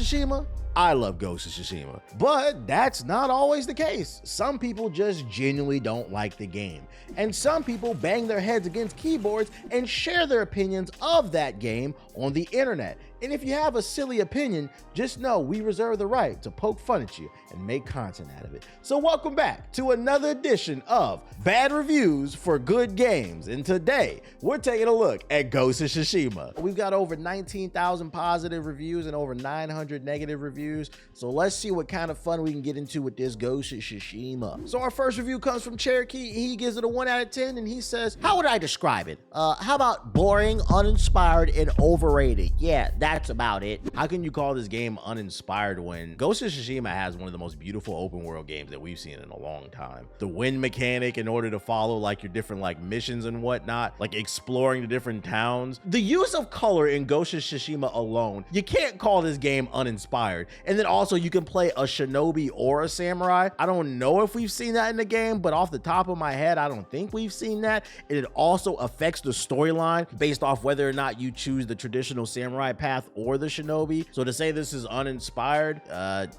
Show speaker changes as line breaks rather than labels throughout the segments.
Tsushima? I love Ghost of Tsushima, but that's not always the case. Some people just genuinely don't like the game, and some people bang their heads against keyboards and share their opinions of that game on the internet. And if you have a silly opinion, just know we reserve the right to poke fun at you and make content out of it. So welcome back to another edition of Bad Reviews for Good Games. And today, we're taking a look at Ghost of Tsushima. We've got over 19,000 positive reviews and over 900 negative reviews. So let's see what kind of fun we can get into with this Ghost of Tsushima. So our first review comes from Cherokee. He gives it a 1 out of 10 and he says, how would I describe it? How about boring, uninspired, and overrated? Yeah, that's about it. How can you call this game uninspired when Ghost of Tsushima has one of the most beautiful open world games that we've seen in a long time? The wind mechanic in order to follow like your different like missions and whatnot, like exploring the different towns. The use of color in Ghost of Tsushima alone, you can't call this game uninspired. And then also you can play a shinobi or a samurai. I don't know if we've seen that in the game, but off the top of my head, I don't think we've seen that. And it also affects the storyline based off whether or not you choose the traditional samurai path or the shinobi. So to say this is uninspired,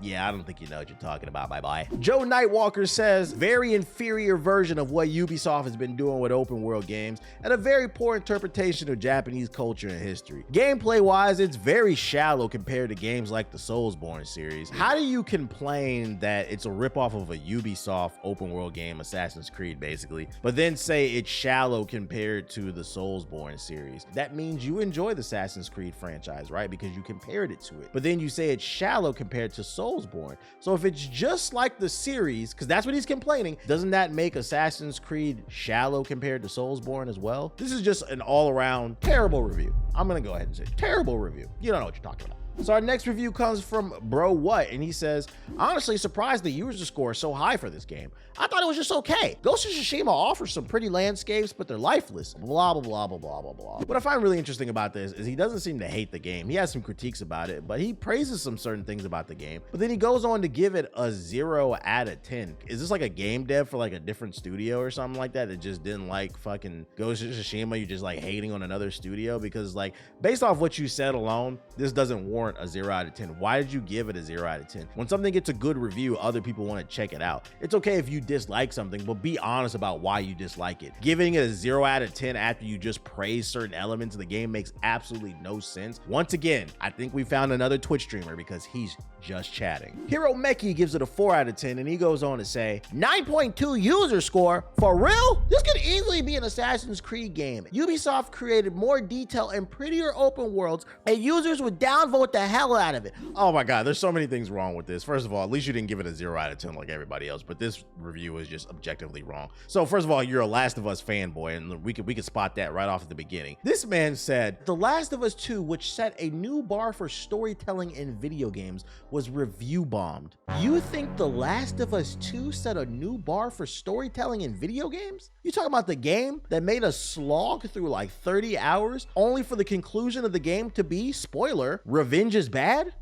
yeah, I don't think you know what you're talking about. Bye-bye. Joe Nightwalker says, very inferior version of what Ubisoft has been doing with open world games and a very poor interpretation of Japanese culture and history. Gameplay wise, it's very shallow compared to games like the Soulsborne series. How do you complain that it's a ripoff of a Ubisoft open world game, Assassin's Creed basically, but then say it's shallow compared to the Soulsborne series? That means you enjoy the Assassin's Creed franchise, right? Because you compared it to it. But then you say it's shallow compared to Soulsborne. So if it's just like the series, because that's what he's complaining, doesn't that make Assassin's Creed shallow compared to Soulsborne as well? This is just an all-around terrible review. I'm gonna go ahead and say terrible review. You don't know what you're talking about. So our next review comes from Bro What, and he says, honestly surprised the user score is so high for this game. I thought it was just okay. Ghost of Tsushima offers some pretty landscapes, but they're lifeless. Blah, blah, blah, blah, blah, blah, blah. What I find really interesting about this is he doesn't seem to hate the game. He has some critiques about it, but he praises some certain things about the game. But then he goes on to give it a 0 out of 10. Is this like a game dev for like a different studio or something like that that just didn't like fucking Ghost of Tsushima? You're just like hating on another studio? Because like, based off what you said alone, this doesn't warrant a 0 out of 10. Why did you give it a 0 out of 10? When something gets a good review, other people want to check it out. It's okay if you dislike something, but be honest about why you dislike it. Giving it a 0 out of 10 after you just praise certain elements of the game makes absolutely no sense. Once again, I think we found another Twitch streamer because he's just chatting. Hero Meki gives it a 4 out of 10 and he goes on to say, 9.2 user score? For real? This could easily be an Assassin's Creed game. Ubisoft created more detail and prettier open worlds and users would downvote the hell out of it. Oh my God, there's so many things wrong with this. First of all, at least you didn't give it a 0 out of 10 like everybody else, but this review is just objectively wrong. So first of all, you're a Last of Us fanboy, and we could spot that right off at the beginning. This man said, The Last of Us 2, which set a new bar for storytelling in video games, was review bombed. You think The Last of Us 2 set a new bar for storytelling in video games? You talking about the game that made us slog through like 30 hours only for the conclusion of the game to be, spoiler, revenge is bad?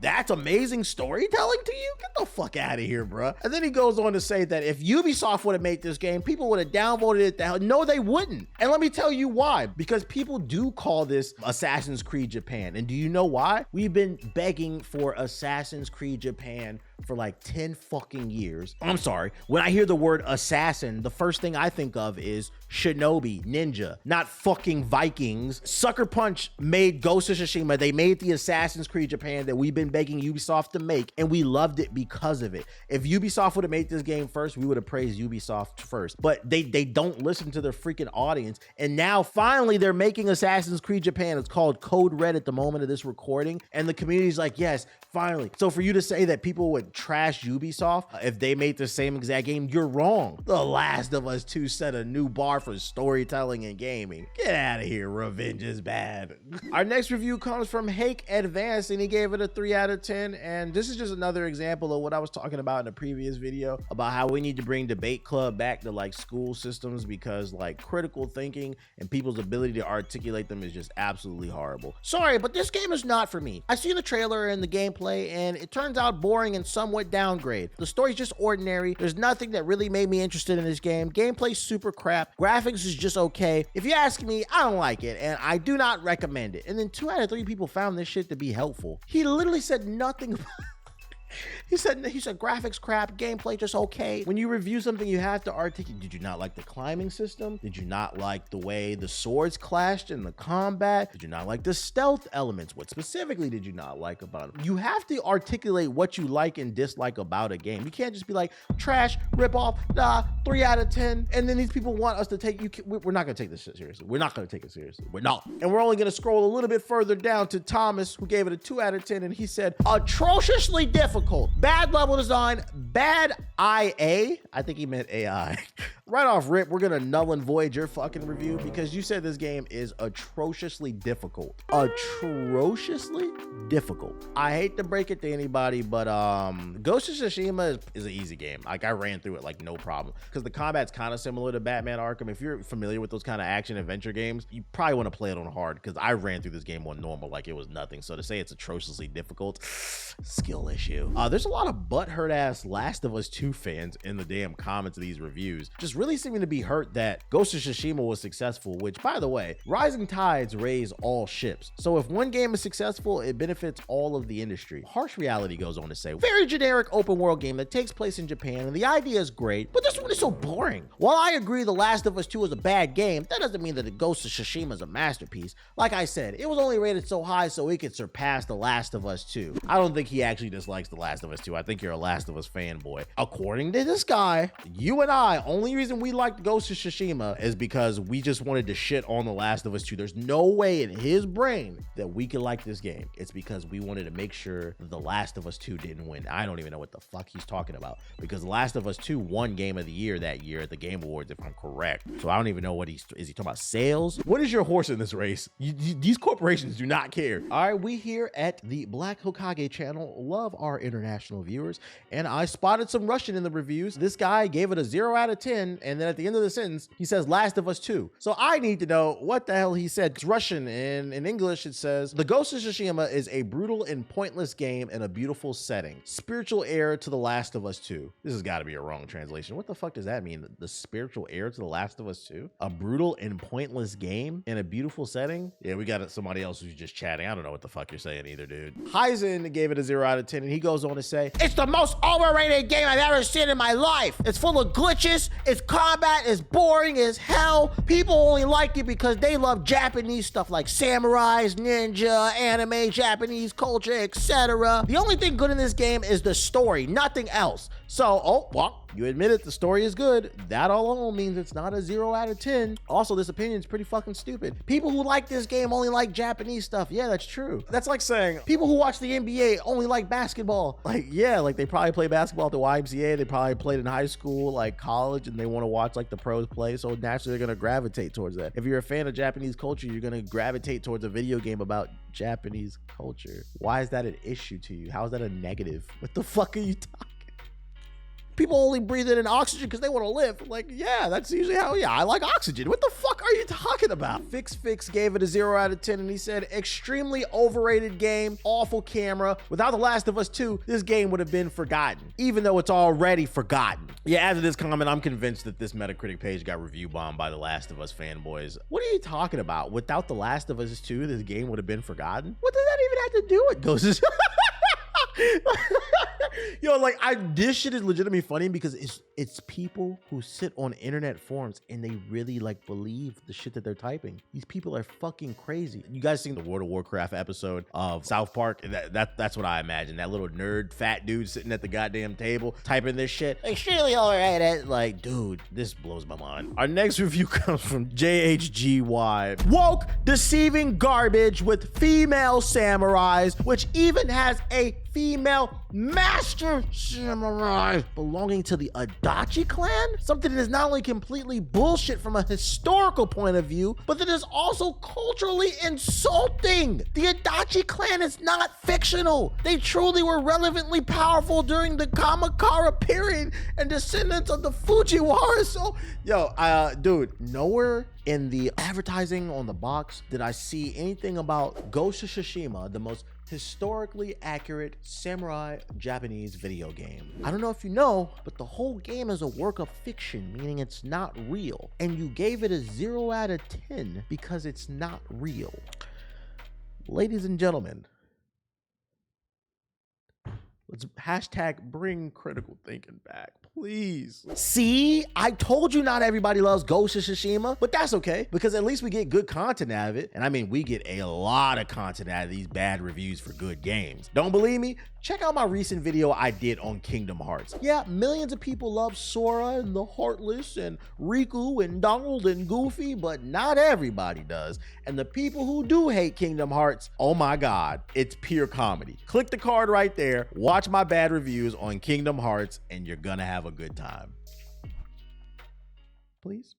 That's amazing storytelling to you? Get the fuck out of here, bruh. And then he goes on to say that if Ubisoft would have made this game, people would have downvoted it the hell. No, they wouldn't. And let me tell you why. Because people do call this Assassin's Creed Japan. And do you know why? We've been begging for Assassin's Creed Japan for like 10 fucking years. I'm sorry. When I hear the word assassin, the first thing I think of is shinobi, ninja, not fucking Vikings. Sucker Punch made Ghost of Tsushima. They made the Assassin's Creed Japan that we've been begging Ubisoft to make, and we loved it because of it. If Ubisoft would have made this game first, we would have praised Ubisoft first. But they don't listen to their freaking audience, and now finally they're making Assassin's Creed Japan. It's called Code Red at the moment of this recording, and the community's like, yes, finally. So for you to say that people would trash Ubisoft if they made the same exact game, you're wrong. The Last of Us 2 set a new bar for storytelling and gaming. Get out of here, revenge is bad. Our next review comes from Hake Advanced, and he gave it a 3 out of 10, and this is just another example of what I was talking about in the previous video about how we need to bring debate club back to like school systems, because like critical thinking and people's ability to articulate them is just absolutely horrible. Sorry, but this game is not for me. I see the trailer and the gameplay and it turns out boring and somewhat downgrade. The story's just ordinary. There's nothing that really made me interested in this game. Gameplay's super crap. Graphics is just okay. If you ask me, I don't like it and I do not recommend it. And then 2 out of 3 people found this shit to be helpful. He literally said nothing about He said graphics crap, gameplay just okay. When you review something, you have to articulate. Did you not like the climbing system? Did you not like the way the swords clashed in the combat? Did you not like the stealth elements? What specifically did you not like about it? You have to articulate what you like and dislike about a game. You can't just be like, trash, rip off, 3 out of 10. And then these people want us to take, we're not gonna take this shit seriously. We're not gonna take it seriously. We're not. And we're only gonna scroll a little bit further down to Thomas, who gave it a 2 out of 10. And he said, atrociously difficult. Bad level design, bad IA. I think he meant AI. Right off rip, we're gonna null and void your fucking review because you said this game is atrociously difficult. Atrociously difficult. I hate to break it to anybody, but Ghost of Tsushima is an easy game. Like, I ran through it like no problem because the combat's kind of similar to Batman Arkham. If you're familiar with those kind of action adventure games, you probably want to play it on hard because I ran through this game on normal like it was nothing. So to say it's atrociously difficult, skill issue. There's a lot of butthurt ass Last of Us 2 fans in the damn comments of these reviews, just really seeming to be hurt that Ghost of Tsushima was successful, which, by the way, rising tides raise all ships. So if one game is successful, it benefits all of the industry. Harsh Reality goes on to say, very generic open world game that takes place in Japan, and the idea is great, but this one is so boring. While I agree The Last of Us 2 is a bad game, that doesn't mean that the Ghost of Tsushima is a masterpiece. Like I said, it was only rated so high so it could surpass The Last of Us 2. I don't think he actually dislikes The Last of Us 2. I think you're a Last of Us fanboy. According to this guy, you and I, only reason we liked Ghost of Tsushima is because we just wanted to shit on The Last of Us 2. There's no way in his brain that we could like this game. It's because we wanted to make sure that The Last of Us 2 didn't win. I don't even know what the fuck he's talking about because The Last of Us 2 won Game of the Year that year at the Game Awards, if I'm correct. So I don't even know what is he talking about sales? What is your horse in this race? These corporations do not care. All right, we here at the Black Hokage channel love our international viewers, and I spotted some Russian in the reviews. This guy gave it a 0 out of 10, and then at the end of the sentence, he says Last of Us 2. So I need to know what the hell he said. It's Russian, and in English it says, The Ghost of Tsushima is a brutal and pointless game in a beautiful setting. Spiritual heir to The Last of Us 2. This has got to be a wrong translation. What the fuck does that mean? The spiritual heir to The Last of Us 2? A brutal and pointless game in a beautiful setting? Yeah, we got somebody else who's just chatting. I don't know what the fuck you're saying either, dude. Heisen gave it a 0 out of 10, and he goes on to say, it's the most overrated game I've ever seen in my life. It's full of glitches, its combat is boring as hell. People only like it because they love Japanese stuff like samurais, ninja, anime, Japanese culture, etc. The only thing good in this game is the story, nothing else. So, well, you admit it, the story is good. That alone means it's not a 0 out of 10. Also, this opinion is pretty fucking stupid. People who like this game only like Japanese stuff. Yeah, that's true. That's like saying people who watch the NBA only like basketball. Like, yeah, like they probably play basketball at the YMCA. They probably played in high school, like college, and they want to watch like the pros play. So naturally, they're going to gravitate towards that. If you're a fan of Japanese culture, you're going to gravitate towards a video game about Japanese culture. Why is that an issue to you? How is that a negative? What the fuck are you talking? People only breathe in oxygen because they want to live. Like, yeah, that's usually how, yeah, I like oxygen. What the fuck are you talking about? Fix gave it a 0 out of 10, and he said, extremely overrated game, awful camera. Without The Last of Us 2, this game would have been forgotten, even though it's already forgotten. Yeah, after this comment, I'm convinced that this Metacritic page got review bombed by The Last of Us fanboys. What are you talking about? Without The Last of Us 2, this game would have been forgotten? What does that even have to do with Ghost? Yo, like, this shit is legitimately funny because it's people who sit on internet forums and they really like believe the shit that they're typing. These people are fucking crazy. You guys seen the World of Warcraft episode of South Park? That's what I imagine. That little nerd fat dude sitting at the goddamn table typing this shit. Extremely overrated. Like, dude, this blows my mind. Our next review comes from JHGY. Woke, deceiving garbage with female samurais, which even has a female master samurai belonging to the Adachi clan? Something that is not only completely bullshit from a historical point of view, but that is also culturally insulting. The Adachi clan is not fictional. They truly were relevantly powerful during the Kamakura period and descendants of the Fujiwara. So, yo, dude, nowhere in the advertising on the box did I see anything about Ghost of Tsushima, the most historically accurate samurai Japanese video game. I don't know if you know, but the whole game is a work of fiction, meaning it's not real. And you gave it a 0 out of 10 because it's not real. Ladies and gentlemen, Let's hashtag bring critical thinking back, please. See, I told you not everybody loves Ghost of Tsushima, but that's okay because at least we get good content out of it. And I mean, we get a lot of content out of these bad reviews for good games. Don't believe me? Check out my recent video I did on Kingdom Hearts. Yeah, millions of people love Sora and the Heartless and Riku and Donald and Goofy, but not everybody does. And the people who do hate Kingdom Hearts, oh my God, it's pure comedy. Click the card right there, watch my bad reviews on Kingdom Hearts, and you're gonna have a good time. Please.